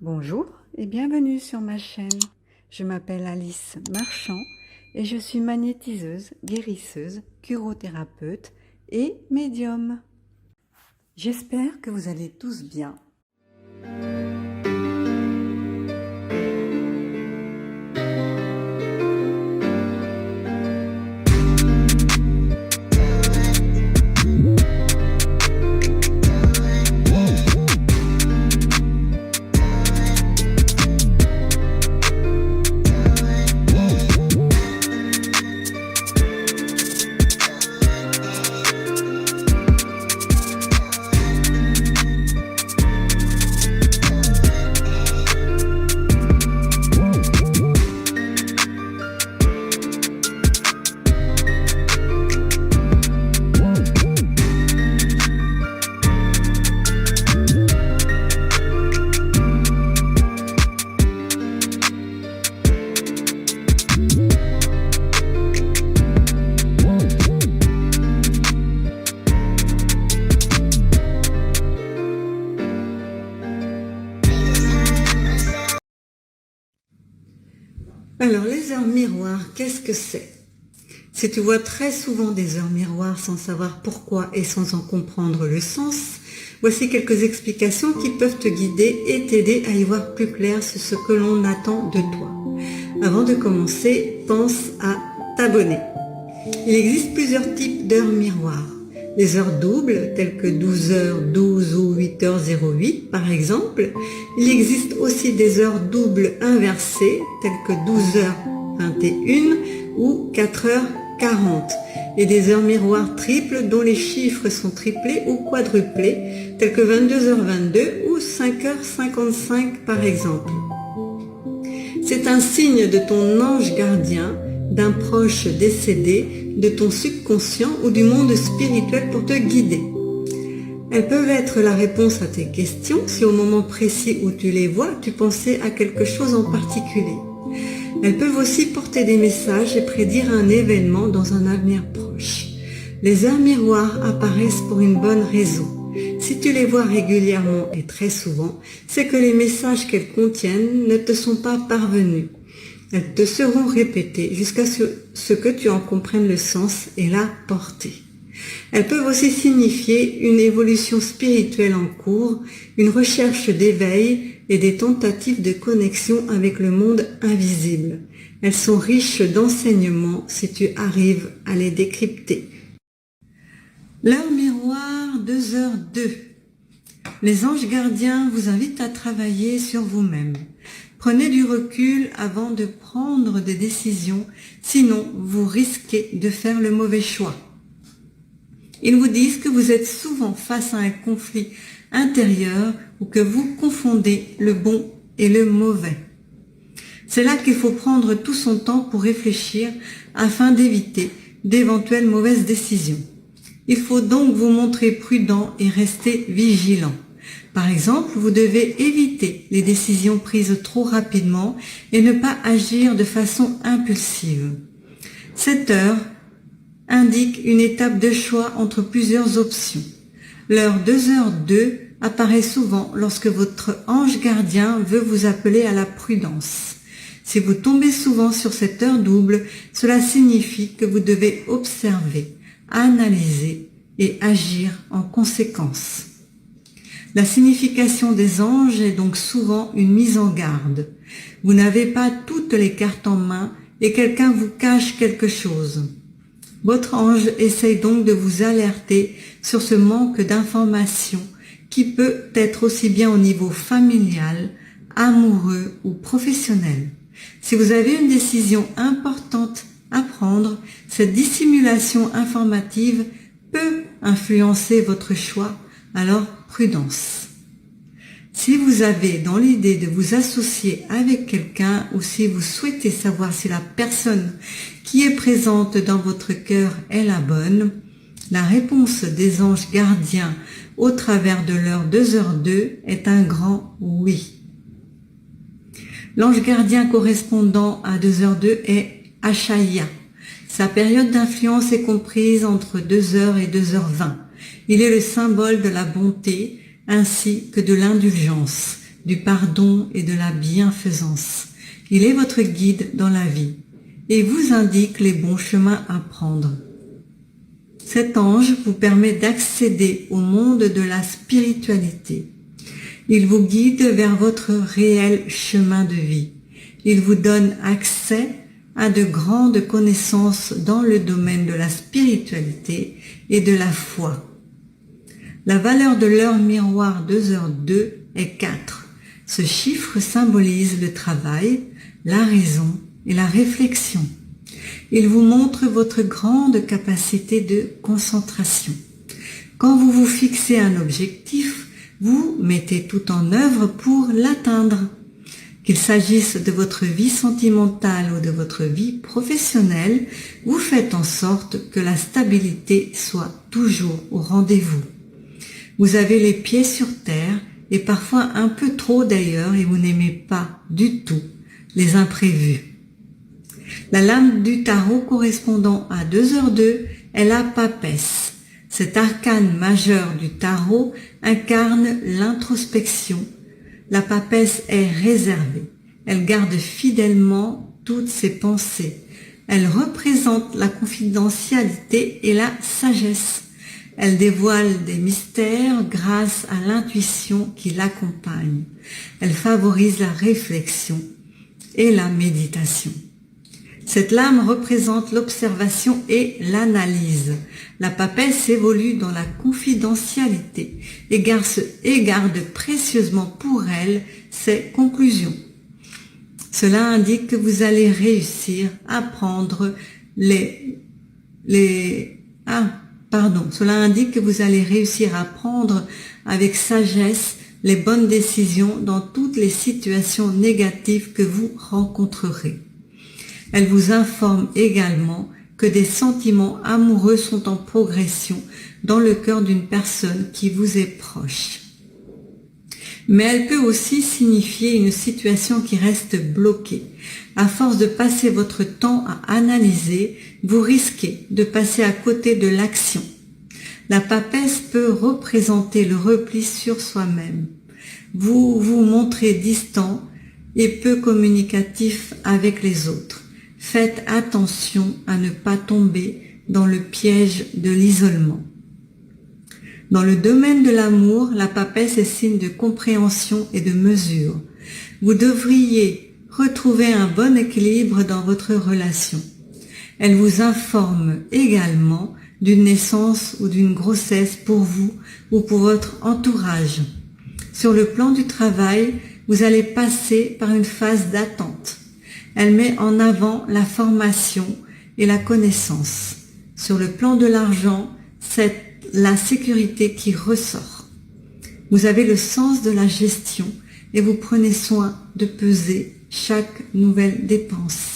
Bonjour et bienvenue sur ma chaîne. Je m'appelle Alice Marchand et je suis magnétiseuse, guérisseuse, curothérapeute et médium. J'espère que vous allez tous bien. Alors, les heures miroirs, qu'est-ce que c'est? Si tu vois très souvent des heures miroirs sans savoir pourquoi et sans en comprendre le sens, voici quelques explications qui peuvent te guider et t'aider à y voir plus clair sur ce que l'on attend de toi. Avant de commencer, pense à t'abonner. Il existe plusieurs types d'heures miroirs. Les heures doubles, telles que 12h12 ou 8h08 par exemple. Il existe aussi des heures doubles inversées, telles que 12h21 ou 4h40. Et des heures miroirs triples dont les chiffres sont triplés ou quadruplés, tels que 22h22 ou 5h55 par exemple. C'est un signe de ton ange gardien, d'un proche décédé, de ton subconscient ou du monde spirituel pour te guider. Elles peuvent être la réponse à tes questions si au moment précis où tu les vois, tu pensais à quelque chose en particulier. Elles peuvent aussi porter des messages et prédire un événement dans un avenir proche. Les heures miroirs apparaissent pour une bonne raison. Si tu les vois régulièrement et très souvent, c'est que les messages qu'elles contiennent ne te sont pas parvenus. Elles te seront répétées jusqu'à ce que tu en comprennes le sens et la portée. Elles peuvent aussi signifier une évolution spirituelle en cours, une recherche d'éveil et des tentatives de connexion avec le monde invisible. Elles sont riches d'enseignements si tu arrives à les décrypter. L'heure miroir 2h02. Les anges gardiens vous invitent à travailler sur vous-même. Prenez du recul avant de prendre des décisions, sinon vous risquez de faire le mauvais choix. Ils vous disent que vous êtes souvent face à un conflit intérieur ou que vous confondez le bon et le mauvais. C'est là qu'il faut prendre tout son temps pour réfléchir afin d'éviter d'éventuelles mauvaises décisions. Il faut donc vous montrer prudent et rester vigilant. Par exemple, vous devez éviter les décisions prises trop rapidement et ne pas agir de façon impulsive. Cette heure indique une étape de choix entre plusieurs options. L'heure 2h02 apparaît souvent lorsque votre ange gardien veut vous appeler à la prudence. Si vous tombez souvent sur cette heure double, cela signifie que vous devez observer, analyser et agir en conséquence. La signification des anges est donc souvent une mise en garde. Vous n'avez pas toutes les cartes en main et quelqu'un vous cache quelque chose. Votre ange essaye donc de vous alerter sur ce manque d'information qui peut être aussi bien au niveau familial, amoureux ou professionnel. Si vous avez une décision importante à prendre, cette dissimulation informative peut influencer votre choix, alors prudence. Si vous avez dans l'idée de vous associer avec quelqu'un ou si vous souhaitez savoir si la personne qui est présente dans votre cœur est la bonne, la réponse des anges gardiens au travers de l'heure 2h02 est un grand oui. L'ange gardien correspondant à 2h02 est Achaya. Sa période d'influence est comprise entre 2h et 2h20. Il est le symbole de la bonté ainsi que de l'indulgence. du pardon et de la bienfaisance. Il est votre guide dans la vie et vous indique les bons chemins à prendre. Cet ange vous permet d'accéder au monde de la spiritualité. Il vous guide vers votre réel chemin de vie. Il vous donne accès à de grandes connaissances dans le domaine de la spiritualité et de la foi. La valeur de l'heure miroir 2h02 est 4. Ce chiffre symbolise le travail, la raison et la réflexion. Il vous montre votre grande capacité de concentration. Quand vous vous fixez un objectif, vous mettez tout en œuvre pour l'atteindre. Qu'il s'agisse de votre vie sentimentale ou de votre vie professionnelle, vous faites en sorte que la stabilité soit toujours au rendez-vous. Vous avez les pieds sur terre, et parfois un peu trop d'ailleurs, et vous n'aimez pas du tout les imprévus. La lame du tarot correspondant à 2h02 est la papesse. Cet arcane majeur du tarot incarne l'introspection. La papesse est réservée. Elle garde fidèlement toutes ses pensées. Elle représente la confidentialité et la sagesse. Elle dévoile des mystères grâce à l'intuition qui l'accompagne. Elle favorise la réflexion et la méditation. Cette lame représente l'observation et l'analyse. La papesse évolue dans la confidentialité et garde précieusement pour elle ses conclusions. Cela indique que vous allez réussir à prendre Cela indique que vous allez réussir à prendre avec sagesse les bonnes décisions dans toutes les situations négatives que vous rencontrerez. Elle vous informe également que des sentiments amoureux sont en progression dans le cœur d'une personne qui vous est proche. Mais elle peut aussi signifier une situation qui reste bloquée. À force de passer votre temps à analyser, vous risquez de passer à côté de l'action. La papesse peut représenter le repli sur soi-même. Vous vous montrez distant et peu communicatif avec les autres. Faites attention à ne pas tomber dans le piège de l'isolement. Dans le domaine de l'amour, la papesse est signe de compréhension et de mesure. Vous devriez retrouver un bon équilibre dans votre relation. Elle vous informe également d'une naissance ou d'une grossesse pour vous ou pour votre entourage. Sur le plan du travail, vous allez passer par une phase d'attente. Elle met en avant la formation et la connaissance. Sur le plan de l'argent, c'est la sécurité qui ressort. Vous avez le sens de la gestion et vous prenez soin de peser chaque nouvelle dépense.